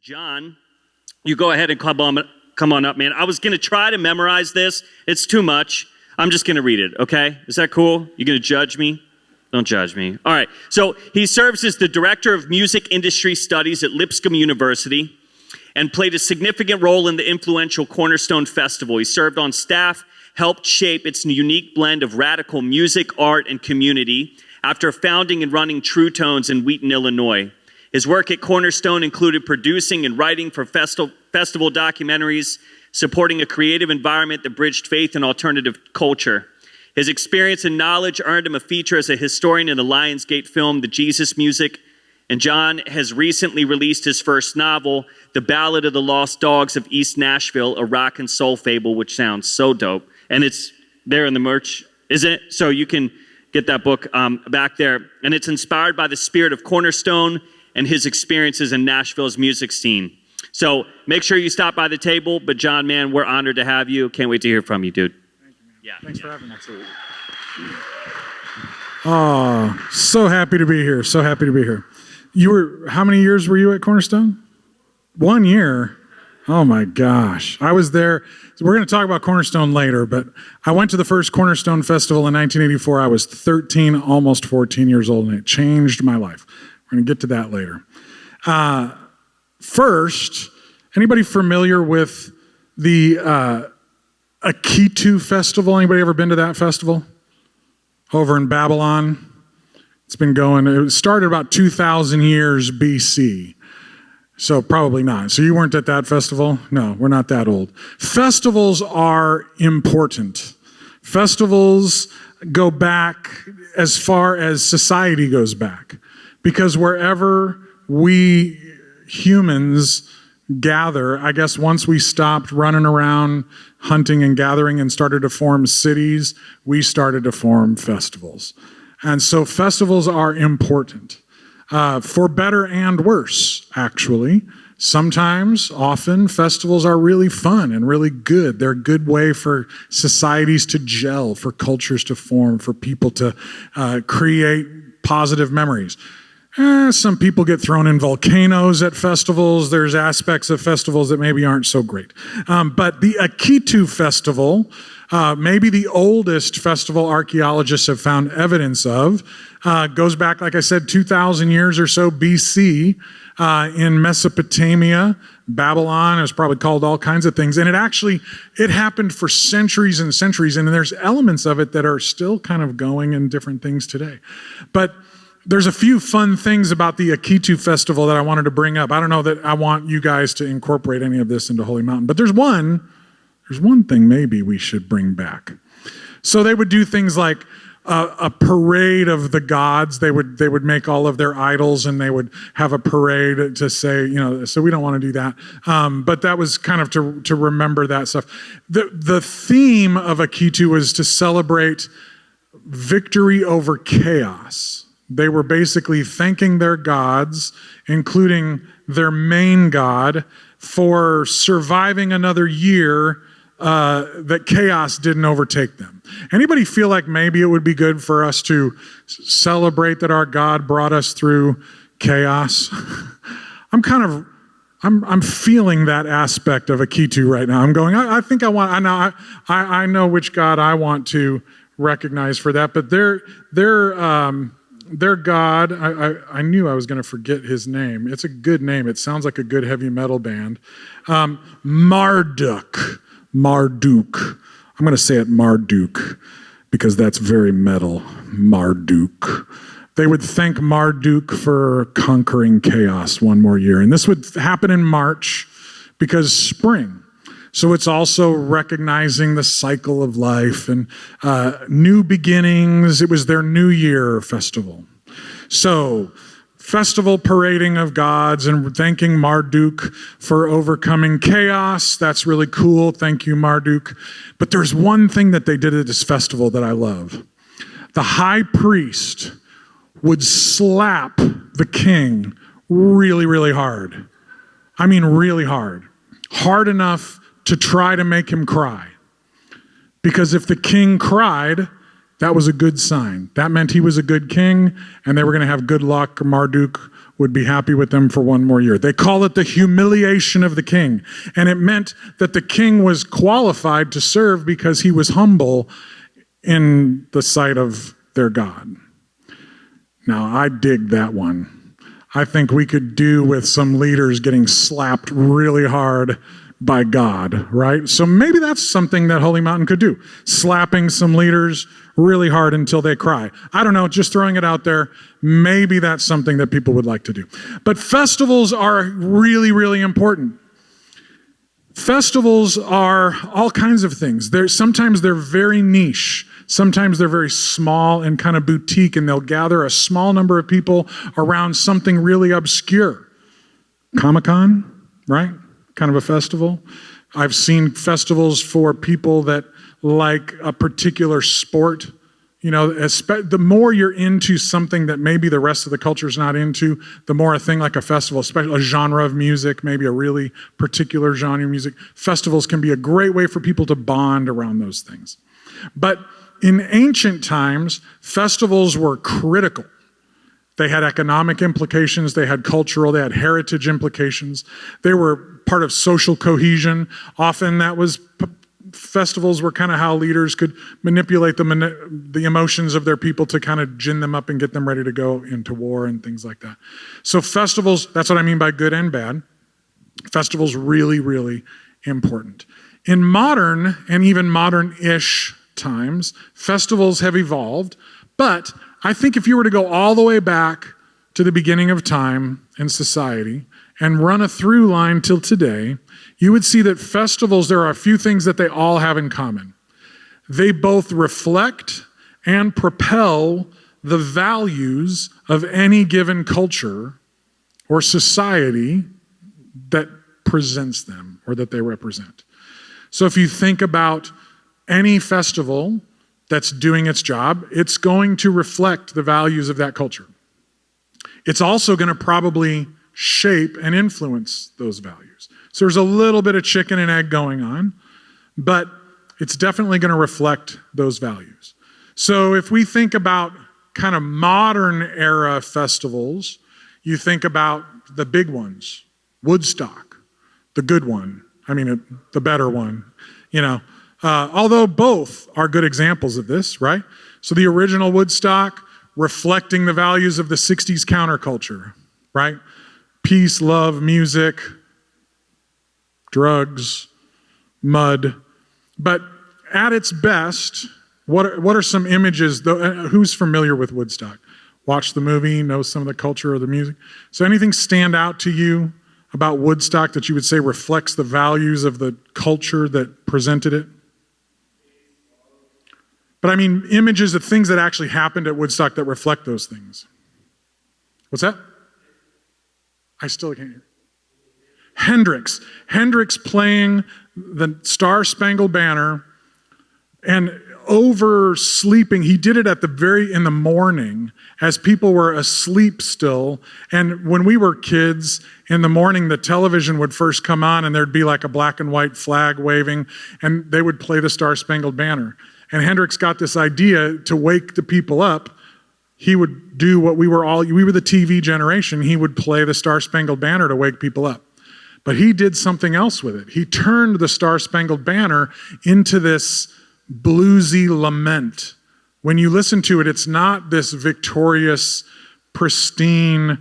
John, you go ahead and come on up, man. I was going to try to memorize this. It's too much. I'm just going to read it, okay? Is that cool? You're going to judge me? Don't judge me. All right. So he serves as the Director of Music Industry Studies at Lipscomb University and played a significant role in the influential Cornerstone Festival. He served on staff, helped shape its unique blend of radical music, art, and community after founding and running True Tones in Wheaton, Illinois. His work at Cornerstone included producing and writing for festival documentaries, supporting a creative environment that bridged faith and alternative culture. His experience and knowledge earned him a feature as a historian in the Lionsgate film, The Jesus Music. And John has recently released his first novel, The Ballad of the Lost Dogs of East Nashville, a rock and soul fable, which sounds so dope. And it's there in the merch, isn't it? So you can get that book back there. And it's inspired by the spirit of Cornerstone and his experiences in Nashville's music scene. So make sure you stop by the table. But John, man, we're honored to have you. Can't wait to hear from you, dude. Thank you, man. Yeah. Thanks for having me. Absolutely. Oh, so happy to be here. So happy to be here. How many years were you at Cornerstone? 1 year. Oh my gosh. I was there. We're going to talk about Cornerstone later, but I went to the first Cornerstone Festival in 1984. I was 13, almost 14 years old, and it changed my life. We're going to get to that later. First, anybody familiar with the Akitu Festival? Anybody ever been to that festival? Over in Babylon? It's been going, it started about 2,000 years BC. So probably not. So you weren't at that festival? No, we're not that old. Festivals are important. Festivals go back as far as society goes back. Because wherever we humans gather, I guess once we stopped running around hunting and gathering and started to form cities, we started to form festivals. And so festivals are important, for better and worse, actually. Sometimes, often, festivals are really fun and really good. They're a good way for societies to gel, for cultures to form, for people to create positive memories. Some people get thrown in volcanoes at festivals. There's aspects of festivals that maybe aren't so great. But the Akitu Festival, maybe the oldest festival archaeologists have found evidence of, goes back, like I said, 2,000 years or so BC in Mesopotamia. Babylon is probably called all kinds of things. And it happened for centuries and centuries. And there's elements of it that are still kind of going in different things today. But there's a few fun things about the Akitu Festival that I wanted to bring up. I don't know that I want you guys to incorporate any of this into Holy Mountain, but there's one thing maybe we should bring back. So they would do things like a parade of the gods. They would make all of their idols and they would have a parade to say, so we don't want to do that. But that was kind of to remember that stuff. The theme of Akitu was to celebrate victory over chaos. They were basically thanking their gods, including their main god, for surviving another year that chaos didn't overtake them. Anybody feel like maybe it would be good for us to celebrate that our God brought us through chaos? I'm feeling that aspect of Akitu right now. I'm going, I know which God I want to recognize for that, but their God, I knew I was going to forget his name. It's a good name. It sounds like a good heavy metal band. Marduk. I'm going to say it Marduk because that's very metal. Marduk. They would thank Marduk for conquering chaos one more year. And this would happen in March because spring. So it's also recognizing the cycle of life and new beginnings. It was their New Year festival. So festival parading of gods and thanking Marduk for overcoming chaos. That's really cool. Thank you, Marduk. But there's one thing that they did at this festival that I love. The high priest would slap the king really, really hard. I mean, really hard. Hard enough to try to make him cry. Because if the king cried, that was a good sign. That meant he was a good king, and they were going to have good luck. Marduk would be happy with them for one more year. They call it the humiliation of the king. And it meant that the king was qualified to serve because he was humble in the sight of their God. Now, I dig that one. I think we could do with some leaders getting slapped really hard by God, right? So maybe that's something that Holy Mountain could do. Slapping some leaders really hard until they cry. I don't know, just throwing it out there. Maybe that's something that people would like to do. But festivals are really, really important. Festivals are all kinds of things. Sometimes they're very niche. Sometimes they're very small and kind of boutique, and they'll gather a small number of people around something really obscure. Comic-Con, right? Kind of a festival. I've seen festivals for people that like a particular sport. You know, the more you're into something that maybe the rest of the culture's not into, the more a thing like a festival, especially a genre of music, maybe a really particular genre of music, festivals can be a great way for people to bond around those things. But in ancient times, festivals were critical. They had economic implications, they had cultural, they had heritage implications. They were part of social cohesion. Often that was, festivals were kind of how leaders could manipulate the emotions of their people to kind of gin them up and get them ready to go into war and things like that. So festivals, that's what I mean by good and bad. Festivals really, really important. In modern and even modern-ish times, festivals have evolved, but I think if you were to go all the way back to the beginning of time and society and run a through line till today, you would see that festivals, there are a few things that they all have in common. They both reflect and propel the values of any given culture or society that presents them or that they represent. So if you think about any festival that's doing its job, it's going to reflect the values of that culture. It's also going to probably shape and influence those values. So there's a little bit of chicken and egg going on, but it's definitely going to reflect those values. So if we think about kind of modern era festivals, you think about the big ones, Woodstock, the good one, the better one, although both are good examples of this, right? So the original Woodstock, reflecting the values of the 60s counterculture, right? Peace, love, music, drugs, mud. But at its best, what are some images? Who's familiar with Woodstock? Watch the movie, know some of the culture or the music. So anything stand out to you about Woodstock that you would say reflects the values of the culture that presented it? But images of things that actually happened at Woodstock that reflect those things. What's that? I still can't hear. Hendrix playing the Star-Spangled Banner and oversleeping. He did it in the morning as people were asleep still. And when we were kids, in the morning, the television would first come on and there'd be like a black and white flag waving and they would play the Star-Spangled Banner. And Hendrix got this idea to wake the people up. He would do what we were the TV generation. He would play the Star-Spangled Banner to wake people up. But he did something else with it. He turned the Star-Spangled Banner into this bluesy lament. When you listen to it, it's not this victorious, pristine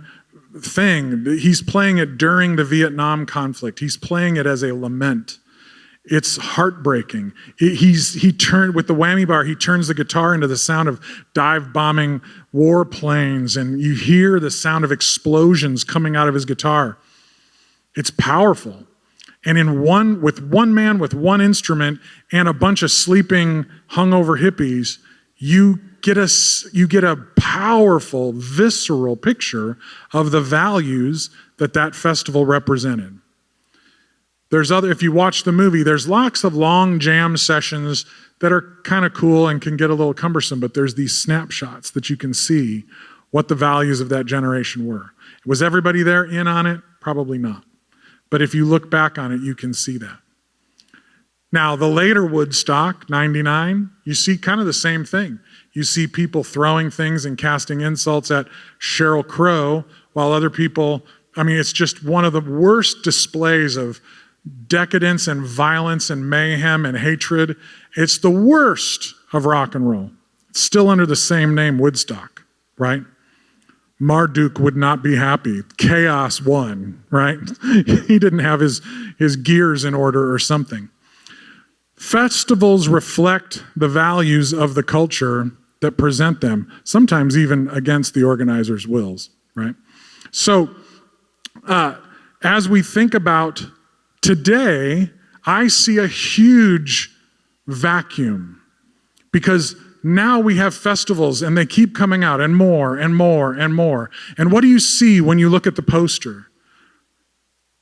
thing. He's playing it during the Vietnam conflict. He's playing it as a lament. It's heartbreaking. He turned with the whammy bar, he turns the guitar into the sound of dive bombing warplanes, and you hear the sound of explosions coming out of his guitar. It's powerful. And with one man, with one instrument, and a bunch of sleeping, hungover hippies, you get a powerful, visceral picture of the values that festival represented. If you watch the movie, there's lots of long jam sessions that are kind of cool and can get a little cumbersome, but there's these snapshots that you can see what the values of that generation were. Was everybody there in on it? Probably not. But if you look back on it, you can see that. Now, the later Woodstock, 99, you see kind of the same thing. You see people throwing things and casting insults at Sheryl Crow while other people, I mean, it's just one of the worst displays of decadence and violence and mayhem and hatred. It's the worst of rock and roll. It's still under the same name, Woodstock, right? Marduk would not be happy. Chaos won, right? He didn't have his gears in order or something. Festivals reflect the values of the culture that present them, sometimes even against the organizers' wills, right? So as we think about today, I see a huge vacuum because now we have festivals and they keep coming out and more and more and more. And what do you see when you look at the poster?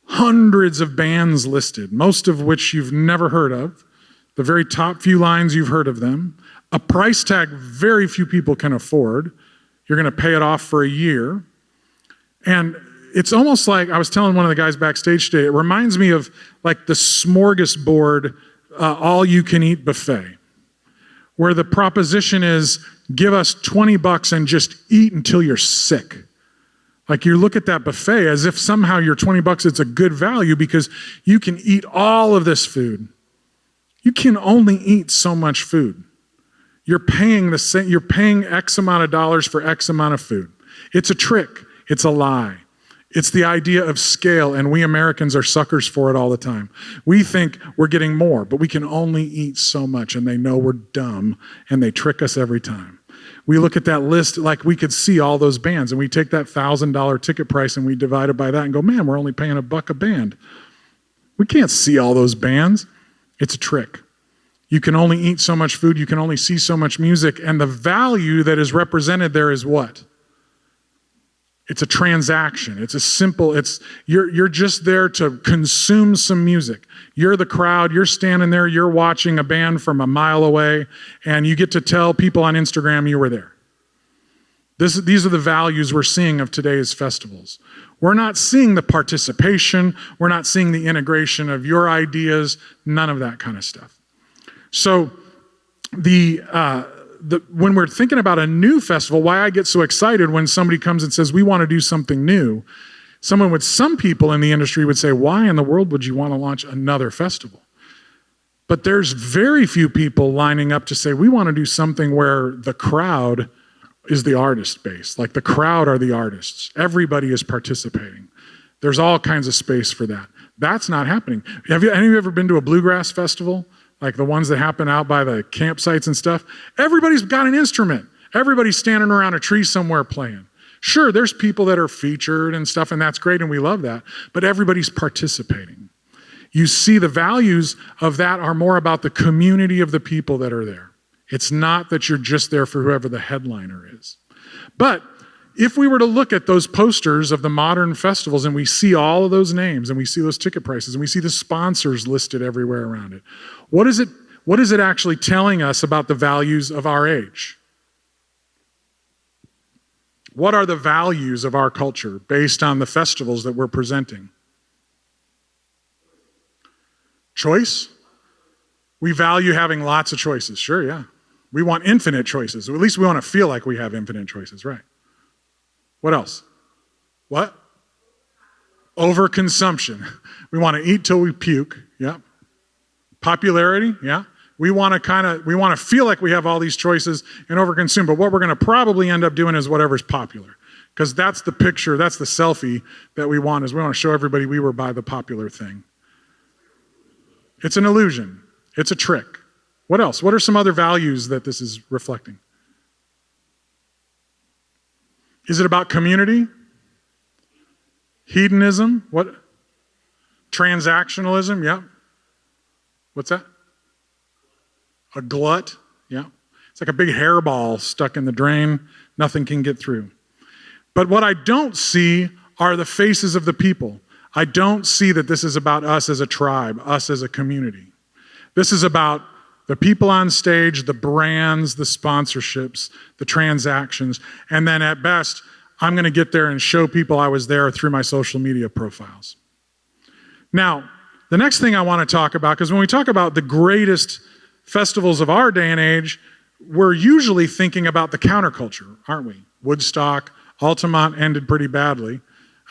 Hundreds of bands listed, most of which you've never heard of. The very top few lines, you've heard of them. A price tag very few people can afford. You're going to pay it off for a year. And it's almost like, I was telling one of the guys backstage today, it reminds me of like the smorgasbord, all-you-can-eat buffet, where the proposition is, give us $20 and just eat until you're sick. Like you look at that buffet as if somehow your $20, it's a good value because you can eat all of this food. You can only eat so much food. You're paying X amount of dollars for X amount of food. It's a trick. It's a lie. It's the idea of scale, and we Americans are suckers for it all the time. We think we're getting more, but we can only eat so much, and they know we're dumb, and they trick us every time. We look at that list like we could see all those bands, and we take that $1,000 ticket price and we divide it by that and go, man, we're only paying $1 a band. We can't see all those bands. It's a trick. You can only eat so much food, you can only see so much music, and the value that is represented there is what? It's a transaction. It's a simple, you're just there to consume some music. You're the crowd, you're standing there, you're watching a band from a mile away, and you get to tell people on Instagram you were there. These are the values we're seeing of today's festivals. We're not seeing the participation, we're not seeing the integration of your ideas, none of that kind of stuff. So when we're thinking about a new festival, why I get so excited when somebody comes and says, we want to do something new, some people in the industry would say, why in the world would you want to launch another festival? But there's very few people lining up to say, we want to do something where the crowd is the artist base. Like the crowd are the artists. Everybody is participating. There's all kinds of space for that. That's not happening. Any of you ever been to a bluegrass festival? Like the ones that happen out by the campsites and stuff? Everybody's got an instrument. Everybody's standing around a tree somewhere playing. Sure, there's people that are featured and stuff, and that's great, and we love that, but everybody's participating. You see the values of that are more about the community of the people that are there. It's not that you're just there for whoever the headliner is. But if we were to look at those posters of the modern festivals and we see all of those names and we see those ticket prices and we see the sponsors listed everywhere around it, what is it actually telling us about the values of our age? What are the values of our culture based on the festivals that we're presenting? Choice? We value having lots of choices. Sure, yeah. We want infinite choices. Or at least we want to feel like we have infinite choices, right? What else? What? Overconsumption. We want to eat till we puke. Yeah. Popularity. Yeah. We want to feel like we have all these choices and overconsume. But what we're going to probably end up doing is whatever's popular, because that's the picture, that's the selfie that we want. Is we want to show everybody we were by the popular thing. It's an illusion. It's a trick. What else? What are some other values that this is reflecting? Is it about community? Hedonism? What? Transactionalism? Yeah. What's that? A glut? Yeah. It's like a big hairball stuck in the drain. Nothing can get through. But what I don't see are the faces of the people. I don't see that this is about us as a tribe, us as a community. This is about the people on stage, the brands, the sponsorships, the transactions, and then at best, I'm going to get there and show people I was there through my social media profiles. Now, the next thing I want to talk about, because when we talk about the greatest festivals of our day and age, we're usually thinking about the counterculture, aren't we? Woodstock, Altamont ended pretty badly.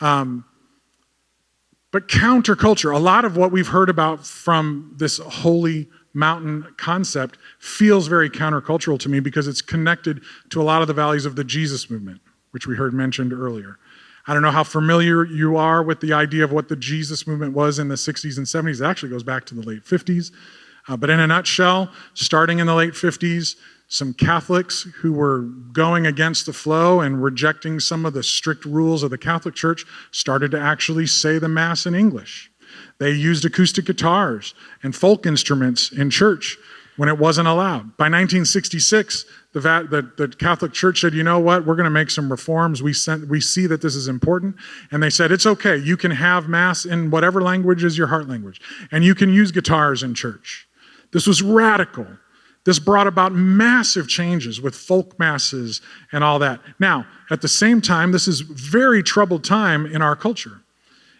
But counterculture, a lot of what we've heard about from this holy mountain concept feels very countercultural to me because it's connected to a lot of the values of the Jesus movement, which we heard mentioned earlier. I don't know how familiar you are with the idea of what the Jesus movement was in the 60s and 70s. It actually goes back to the late 50s. But in a nutshell, starting in the late 50s, some Catholics who were going against the flow and rejecting some of the strict rules of the Catholic Church started to actually say the Mass in English. They used acoustic guitars and folk instruments in church when it wasn't allowed. By 1966, the Catholic Church said, you know what, we're going to make some reforms. We see that this is important. And they said, it's okay. You can have Mass in whatever language is your heart language. And you can use guitars in church. This was radical. This brought about massive changes with folk masses and all that. Now, at the same time, this is a very troubled time in our culture.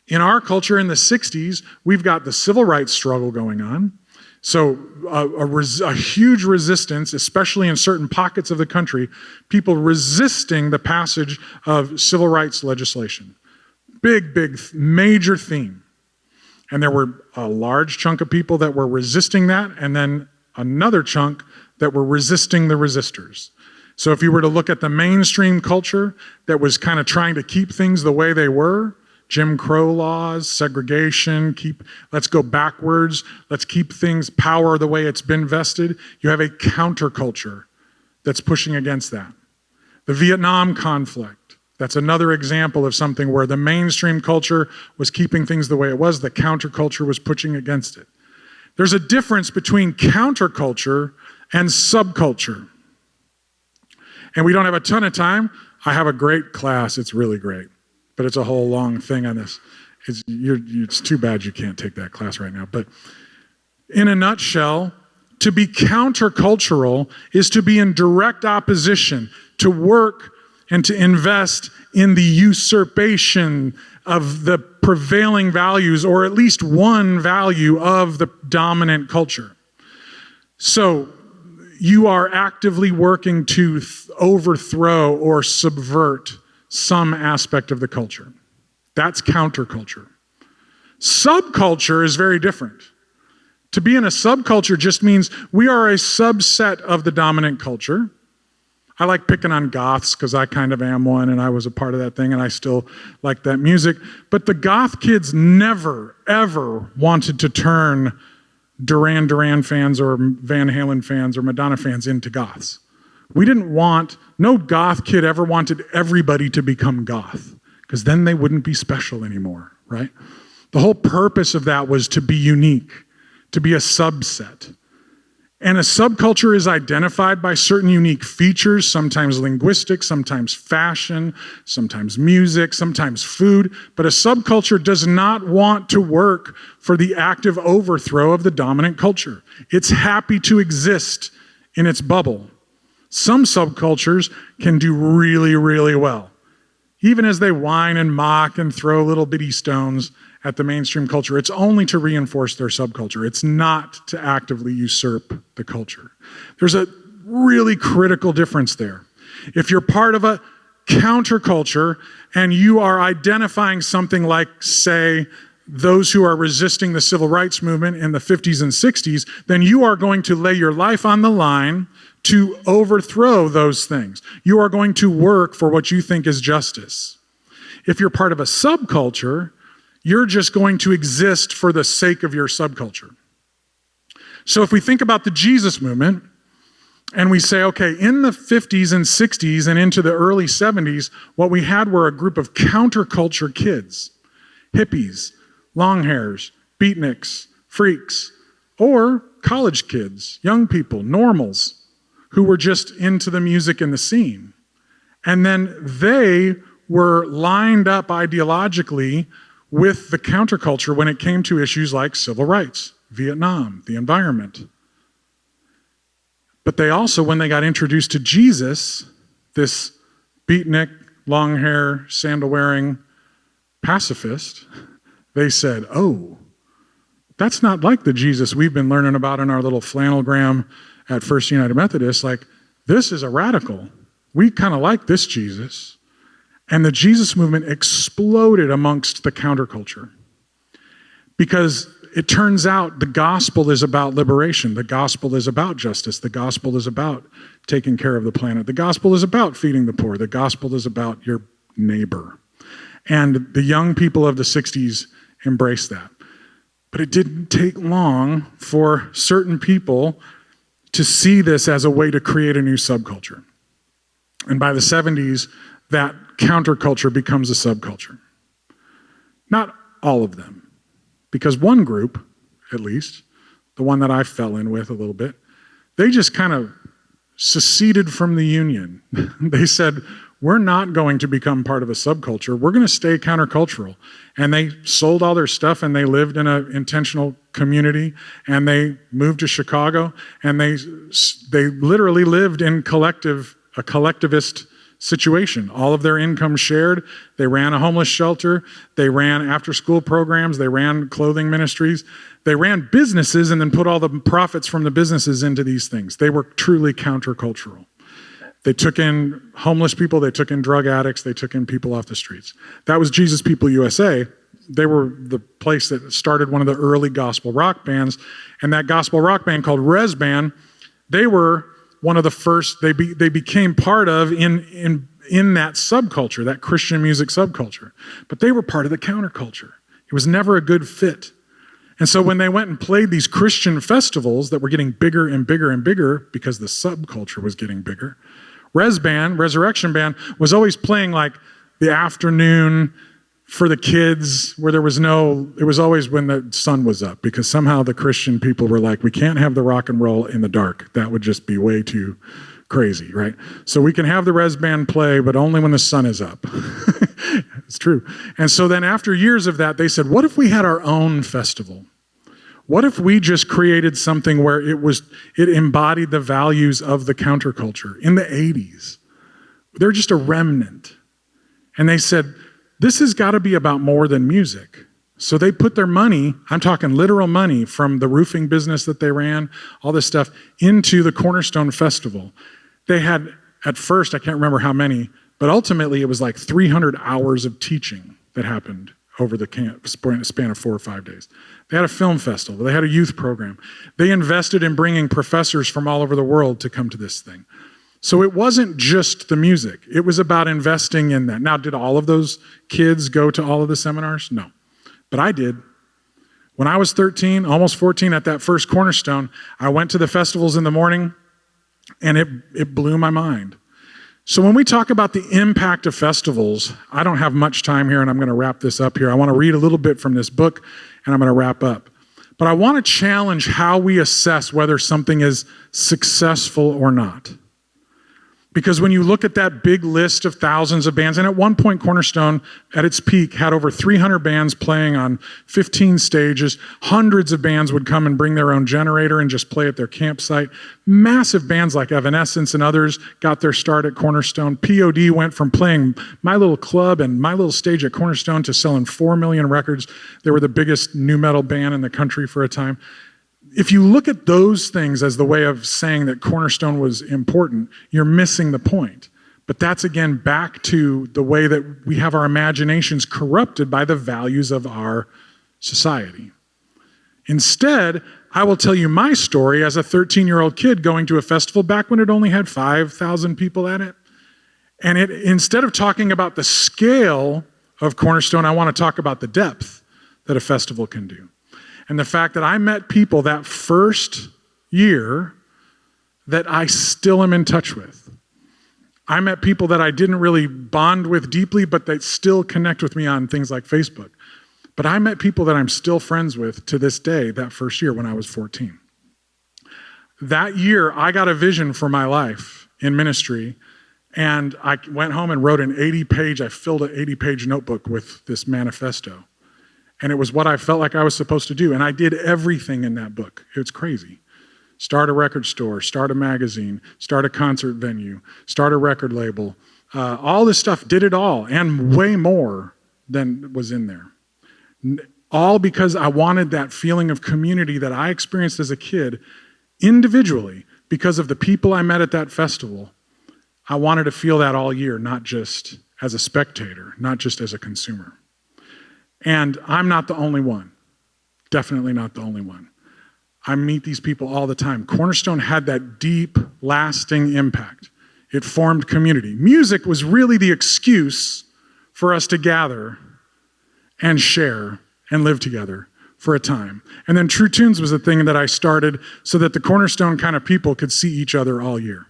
In our culture in the 60s, we've got the civil rights struggle going on. So a huge resistance, especially in certain pockets of the country, people resisting the passage of civil rights legislation. Big, major theme. And there were a large chunk of people that were resisting that, and then another chunk that were resisting the resistors. So if you were to look at the mainstream culture that was kind of trying to keep things the way they were, Jim Crow laws, segregation, let's go backwards, let's keep things, power the way it's been vested, you have a counterculture that's pushing against that. The Vietnam conflict, that's another example of something where the mainstream culture was keeping things the way it was, the counterculture was pushing against it. There's a difference between counterculture and subculture. And we don't have a ton of time. I have a great class. It's really great. But it's a whole long thing on this. It's too bad you can't take that class right now. But in a nutshell, to be countercultural is to be in direct opposition, to work and to invest in the usurpation of the prevailing values, or at least one value of the dominant culture. So you are actively working to overthrow or subvert some aspect of the culture. That's counterculture. Subculture is very different. To be in a subculture just means we are a subset of the dominant culture. I like picking on goths because I kind of am one and I was a part of that thing and I still like that music. But the goth kids never, ever wanted to turn Duran Duran fans or Van Halen fans or Madonna fans into goths. No goth kid ever wanted everybody to become goth because then they wouldn't be special anymore, right? The whole purpose of that was to be unique, to be a subset. And a subculture is identified by certain unique features, sometimes linguistic, sometimes fashion, sometimes music, sometimes food. But a subculture does not want to work for the active overthrow of the dominant culture. It's happy to exist in its bubble. Some subcultures can do really, really well, even as they whine and mock and throw little bitty stones at the mainstream culture. It's only to reinforce their subculture. It's not to actively usurp the culture. There's a really critical difference there. If you're part of a counterculture and you are identifying something like, say, those who are resisting the civil rights movement in the 50s and 60s, then you are going to lay your life on the line to overthrow those things. You are going to work for what you think is justice. If you're part of a subculture, you're just going to exist for the sake of your subculture. So if we think about the Jesus movement, and we say, okay, in the 50s and 60s and into the early 70s, what we had were a group of counterculture kids, hippies, long hairs, beatniks, freaks, or college kids, young people, normals, who were just into the music and the scene. And then they were lined up ideologically with the counterculture when it came to issues like civil rights, Vietnam, the environment. But they also, when they got introduced to Jesus, this beatnik, long hair, sandal-wearing pacifist, they said, oh, that's not like the Jesus we've been learning about in our little flannelgram at First United Methodist. Like, this is a radical. We kind of like this Jesus. And the Jesus movement exploded amongst the counterculture because it turns out the gospel is about liberation. The gospel is about justice. The gospel is about taking care of the planet. The gospel is about feeding the poor. The gospel is about your neighbor. And the young people of the 60s embraced that. But it didn't take long for certain people to see this as a way to create a new subculture. And by the 70s, that counterculture becomes a subculture. Not all of them, because one group, at least, the one that I fell in with a little bit, they just kind of seceded from the union. They said, we're not going to become part of a subculture. We're going to stay countercultural. And they sold all their stuff and they lived in an intentional community and they moved to Chicago and they literally lived in a collectivist situation. All of their income shared. They ran a homeless shelter. They ran after-school programs. They ran clothing ministries. They ran businesses and then put all the profits from the businesses into these things. They were truly countercultural. They took in homeless people, they took in drug addicts, they took in people off the streets. That was Jesus People USA. They were the place that started one of the early gospel rock bands. And that gospel rock band called Res Band, they were one of the first, they became part of in that subculture, that Christian music subculture. But they were part of the counterculture. It was never a good fit. And so when they went and played these Christian festivals that were getting bigger and bigger and bigger because the subculture was getting bigger, Resurrection Band, was always playing like the afternoon for the kids where it was always when the sun was up because somehow the Christian people were like, we can't have the rock and roll in the dark. That would just be way too crazy, right? So we can have the Res Band play, but only when the sun is up. It's true. And so then after years of that, they said, what if we had our own festival? What if we just created something where it embodied the values of the counterculture in the 80s? They're just a remnant. And they said, this has got to be about more than music. So they put their money, I'm talking literal money from the roofing business that they ran, all this stuff, into the Cornerstone Festival. They had, at first, I can't remember how many, but ultimately it was like 300 hours of teaching that happened over the span of 4 or 5 days. They had a film festival. They had a youth program. They invested in bringing professors from all over the world to come to this thing. So it wasn't just the music. It was about investing in that. Now, did all of those kids go to all of the seminars? No. But I did. When I was 13, almost 14, at that first Cornerstone, I went to the festivals in the morning, and it blew my mind. So when we talk about the impact of festivals, I don't have much time here, and I'm going to wrap this up here. I want to read a little bit from this book, and I'm going to wrap up. But I want to challenge how we assess whether something is successful or not. Because when you look at that big list of thousands of bands, and at one point Cornerstone, at its peak, had over 300 bands playing on 15 stages. Hundreds of bands would come and bring their own generator and just play at their campsite. Massive bands like Evanescence and others got their start at Cornerstone. POD went from playing My Little Club and My Little Stage at Cornerstone to selling 4 million records. They were the biggest nu metal band in the country for a time. If you look at those things as the way of saying that Cornerstone was important, you're missing the point. But that's, again, back to the way that we have our imaginations corrupted by the values of our society. Instead, I will tell you my story as a 13-year-old kid going to a festival back when it only had 5,000 people at it. And instead of talking about the scale of Cornerstone, I want to talk about the depth that a festival can do. And the fact that I met people that first year that I still am in touch with. I met people that I didn't really bond with deeply, but they still connect with me on things like Facebook. But I met people that I'm still friends with to this day, that first year when I was 14. That year, I got a vision for my life in ministry, and I went home and wrote I filled an 80-page notebook with this manifesto. And it was what I felt like I was supposed to do. And I did everything in that book. It's crazy. Start a record store, start a magazine, start a concert venue, start a record label. All this stuff, did it all, and way more than was in there. All because I wanted that feeling of community that I experienced as a kid individually because of the people I met at that festival. I wanted to feel that all year, not just as a spectator, not just as a consumer. And I'm not the only one. Definitely not the only one. I meet these people all the time. Cornerstone had that deep, lasting impact. It formed community. Music was really the excuse for us to gather and share and live together for a time. And then True Tunes was the thing that I started so that the Cornerstone kind of people could see each other all year.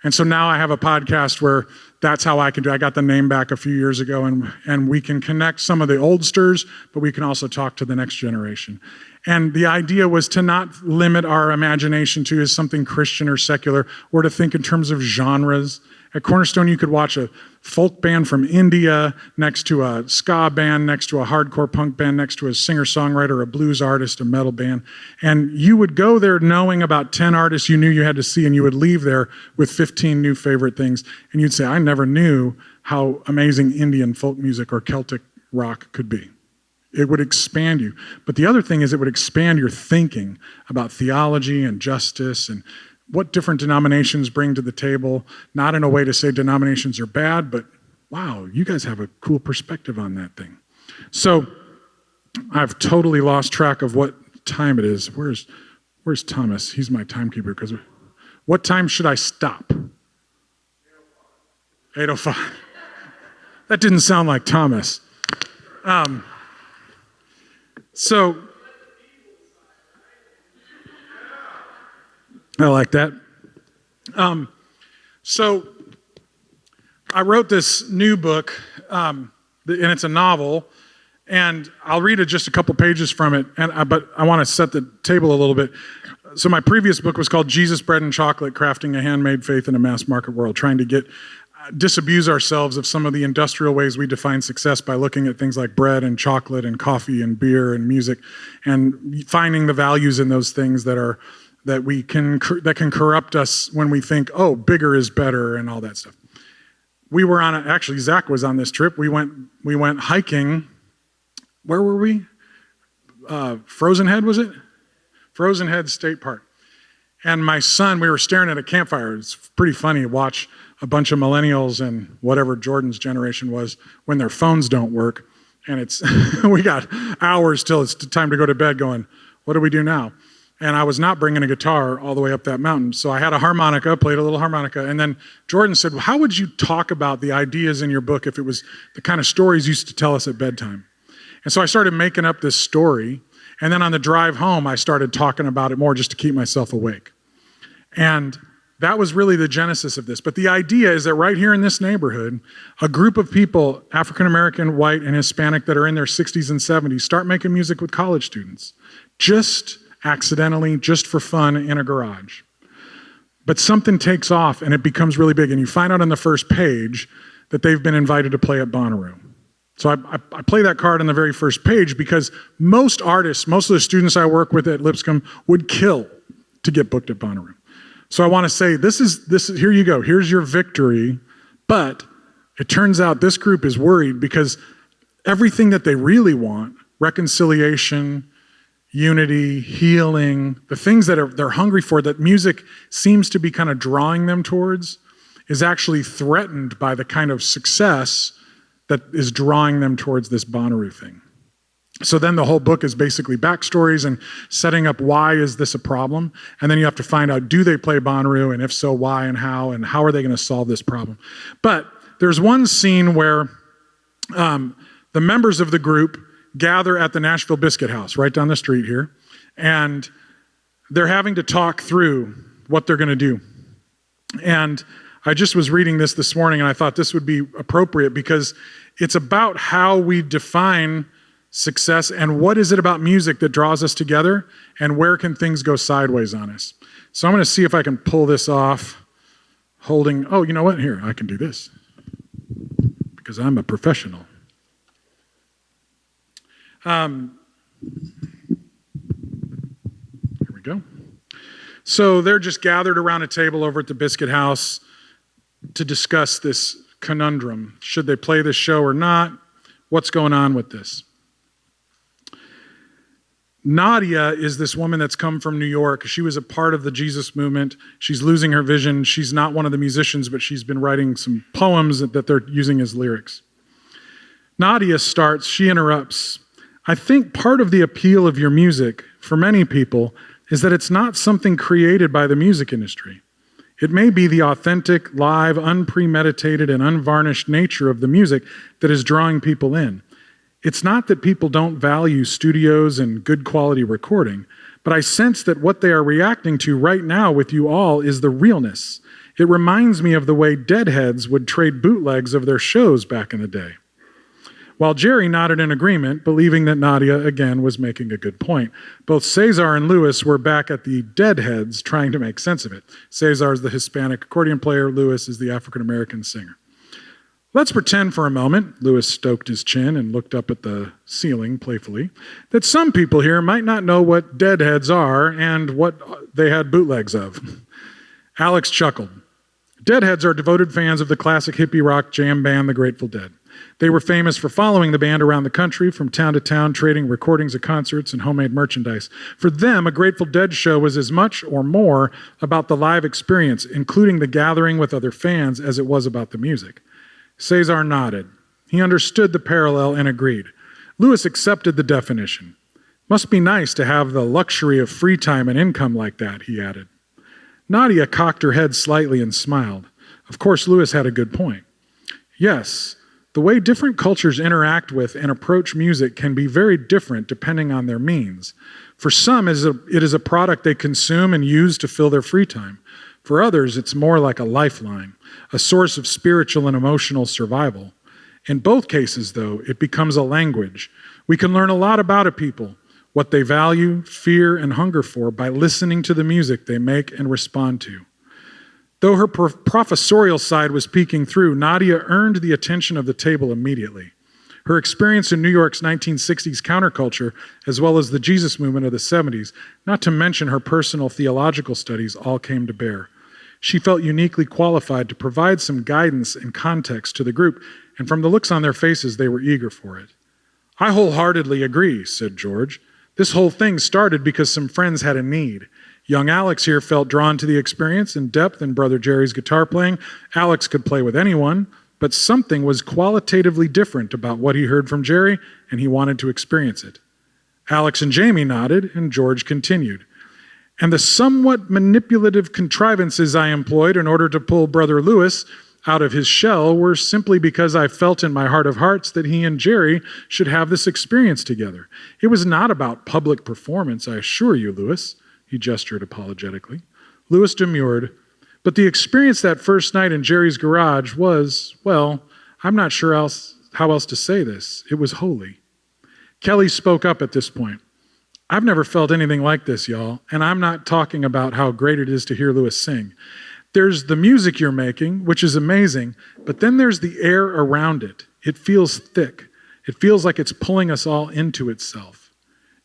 And so now I have a podcast where that's how I can do. I got the name back a few years ago, and we can connect some of the oldsters, but we can also talk to the next generation. And the idea was to not limit our imagination to is something Christian or secular, or to think in terms of genres. At Cornerstone, you could watch a folk band from India next to a ska band, next to a hardcore punk band, next to a singer-songwriter, a blues artist, a metal band. And you would go there knowing about 10 artists you knew you had to see, and you would leave there with 15 new favorite things. And you'd say, I never knew how amazing Indian folk music or Celtic rock could be. It would expand you. But the other thing is it would expand your thinking about theology and justice and what different denominations bring to the table, not in a way to say denominations are bad, but wow, you guys have a cool perspective on that thing. So I've totally lost track of what time it is. Where's Thomas? He's my timekeeper. Because what time should I stop? 8:05. That didn't sound like Thomas. So I like that. So I wrote this new book, and it's a novel, and I'll read just a couple pages from it, but I want to set the table a little bit. So my previous book was called Jesus, Bread, and Chocolate, Crafting a Handmade Faith in a Mass Market World, trying to disabuse ourselves of some of the industrial ways we define success by looking at things like bread and chocolate and coffee and beer and music, and finding the values in those things that can corrupt us when we think, oh, bigger is better and all that stuff. We were actually Zach was on this trip. We went hiking. Where were we? Frozen Head, was it? Frozen Head State Park. And my son, we were staring at a campfire. It's pretty funny to watch a bunch of millennials and whatever Jordan's generation was when their phones don't work. And we got hours till it's time to go to bed going, what do we do now? And I was not bringing a guitar all the way up that mountain. So I had a harmonica, played a little harmonica. And then Jordan said, well, how would you talk about the ideas in your book if it was the kind of stories you used to tell us at bedtime? And so I started making up this story. And then on the drive home, I started talking about it more just to keep myself awake. And that was really the genesis of this. But the idea is that right here in this neighborhood, a group of people, African-American, white, and Hispanic, that are in their 60s and 70s, start making music with college students. Just accidentally, just for fun in a garage. But something takes off and it becomes really big, and you find out on the first page that they've been invited to play at Bonnaroo. So I play that card on the very first page because most artists, most of the students I work with at Lipscomb would kill to get booked at Bonnaroo. So I want to say, this is here you go, here's your victory, but it turns out this group is worried because everything that they really want, reconciliation, unity, healing, the things that they're hungry for, that music seems to be kind of drawing them towards, is actually threatened by the kind of success that is drawing them towards this Bonnaroo thing. So then the whole book is basically backstories and setting up why is this a problem, and then you have to find out, do they play Bonnaroo, and if so, why and how are they going to solve this problem. But there's one scene where the members of the group gather at the Nashville Biscuit House right down the street here, and they're having to talk through what they're going to do. And I just was reading this morning, and I thought this would be appropriate because it's about how we define success and what is it about music that draws us together and where can things go sideways on us. So I'm going to see if I can pull this off holding, oh, you know what? Here, I can do this because I'm a professional. Here we go. So they're just gathered around a table over at the Biscuit House to discuss this conundrum. Should they play this show or not? What's going on with this? Nadia is this woman that's come from New York. She was a part of the Jesus movement. She's losing her vision. She's not one of the musicians, but she's been writing some poems that they're using as lyrics. Nadia starts, she interrupts. I think part of the appeal of your music, for many people, is that it's not something created by the music industry. It may be the authentic, live, unpremeditated, and unvarnished nature of the music that is drawing people in. It's not that people don't value studios and good quality recording, but I sense that what they are reacting to right now with you all is the realness. It reminds me of the way Deadheads would trade bootlegs of their shows back in the day. While Jerry nodded in agreement, believing that Nadia, again, was making a good point, both Cesar and Louis were back at the Deadheads trying to make sense of it. Cesar is the Hispanic accordion player, Louis is the African-American singer. Let's pretend for a moment, Louis stoked his chin and looked up at the ceiling playfully, that some people here might not know what Deadheads are and what they had bootlegs of. Alex chuckled. Deadheads are devoted fans of the classic hippie rock jam band, the Grateful Dead. They were famous for following the band around the country, from town to town, trading recordings of concerts and homemade merchandise. For them, a Grateful Dead show was as much or more about the live experience, including the gathering with other fans, as it was about the music. Cesar nodded. He understood the parallel and agreed. Louis accepted the definition. Must be nice to have the luxury of free time and income like that, he added. Nadia cocked her head slightly and smiled. Of course, Louis had a good point. Yes, the way different cultures interact with and approach music can be very different depending on their means. For some, it is a product they consume and use to fill their free time. For others, it's more like a lifeline, a source of spiritual and emotional survival. In both cases, though, it becomes a language. We can learn a lot about a people, what they value, fear, and hunger for by listening to the music they make and respond to. Though her professorial side was peeking through, Nadia earned the attention of the table immediately. Her experience in New York's 1960s counterculture, as well as the Jesus movement of the 70s, not to mention her personal theological studies, all came to bear. She felt uniquely qualified to provide some guidance and context to the group, and from the looks on their faces, they were eager for it. I wholeheartedly agree, said George. This whole thing started because some friends had a need. Young Alex here felt drawn to the experience and depth in Brother Jerry's guitar playing. Alex could play with anyone, but something was qualitatively different about what he heard from Jerry, and he wanted to experience it. Alex and Jamie nodded, and George continued. And the somewhat manipulative contrivances I employed in order to pull Brother Louis out of his shell were simply because I felt in my heart of hearts that he and Jerry should have this experience together. It was not about public performance, I assure you, Louis. He gestured apologetically. Louis demurred, but the experience that first night in Jerry's garage was, well, I'm not sure how else to say this. It was holy. Kelly spoke up at this point. I've never felt anything like this, y'all, and I'm not talking about how great it is to hear Louis sing. There's the music you're making, which is amazing, but then there's the air around it. It feels thick. It feels like it's pulling us all into itself.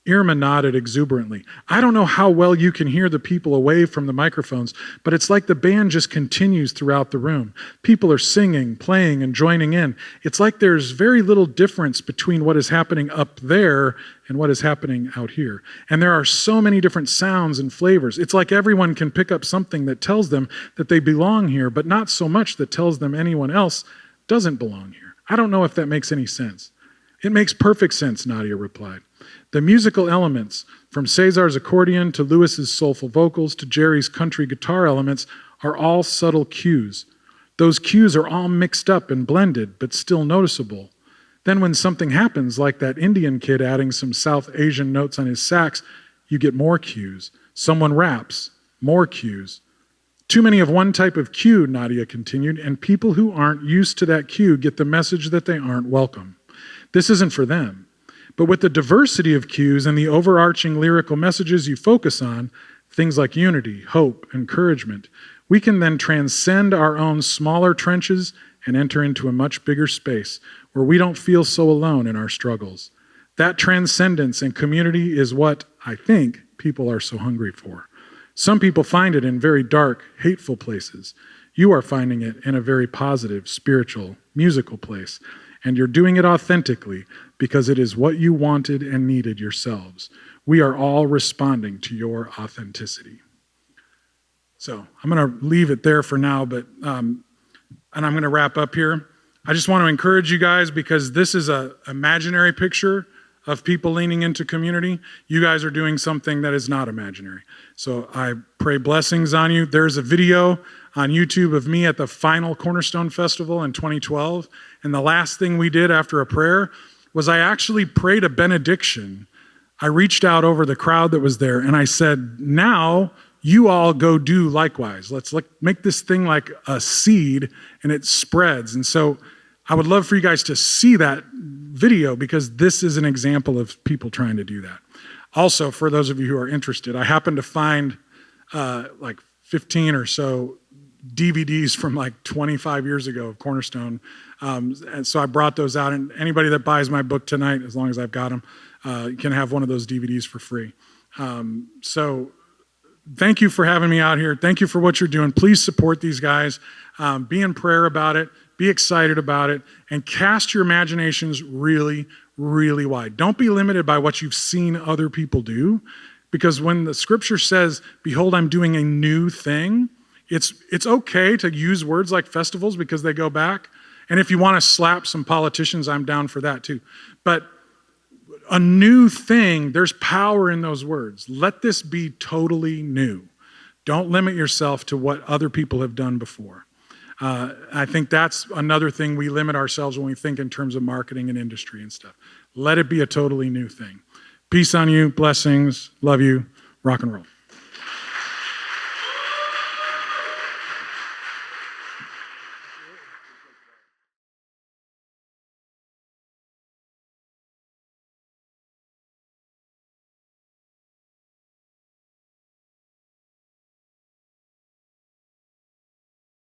Irma nodded exuberantly. I don't know how well you can hear the people away from the microphones, but it's like the band just continues throughout the room. People are singing, playing, and joining in. It's like there's very little difference between what is happening up there and what is happening out here. And there are so many different sounds and flavors. It's like everyone can pick up something that tells them that they belong here, but not so much that tells them anyone else doesn't belong here. I don't know if that makes any sense. It makes perfect sense, Nadia replied. The musical elements, from Cesar's accordion to Louis's soulful vocals to Jerry's country guitar elements, are all subtle cues. Those cues are all mixed up and blended, but still noticeable. Then when something happens, like that Indian kid adding some South Asian notes on his sax, you get more cues. Someone raps, more cues. Too many of one type of cue, Nadia continued, and people who aren't used to that cue get the message that they aren't welcome. This isn't for them. But with the diversity of cues and the overarching lyrical messages you focus on, things like unity, hope, encouragement, we can then transcend our own smaller trenches and enter into a much bigger space where we don't feel so alone in our struggles. That transcendence and community is what, I think, people are so hungry for. Some people find it in very dark, hateful places. You are finding it in a very positive, spiritual, musical place. And you're doing it authentically because it is what you wanted and needed yourselves. We are all responding to your authenticity. So I'm going to leave it there for now, but and I'm going to wrap up here. I just want to encourage you guys, because this is an imaginary picture of people leaning into community. You guys are doing something that is not imaginary. So I pray blessings on you. There's a video on YouTube of me at the final Cornerstone Festival in 2012. And the last thing we did after a prayer was I actually prayed a benediction. I reached out over the crowd that was there and I said, now you all go do likewise. Let's make this thing like a seed and it spreads. And so I would love for you guys to see that video, because this is an example of people trying to do that. Also, for those of you who are interested, I happened to find like 15 or so DVDs from like 25 years ago of Cornerstone. And so I brought those out, and anybody that buys my book tonight, as long as I've got them, can have one of those DVDs for free. So thank you for having me out here. Thank you for what you're doing. Please support these guys. Be in prayer about it. Be excited about it, and cast your imaginations really, really wide. Don't be limited by what you've seen other people do, because when the scripture says, behold, I'm doing a new thing, it's okay to use words like festivals because they go back. And if you want to slap some politicians, I'm down for that too. But a new thing, there's power in those words. Let this be totally new. Don't limit yourself to what other people have done before. I think that's another thing we limit ourselves when we think in terms of marketing and industry and stuff. Let it be a totally new thing. Peace on you, blessings, love you, rock and roll.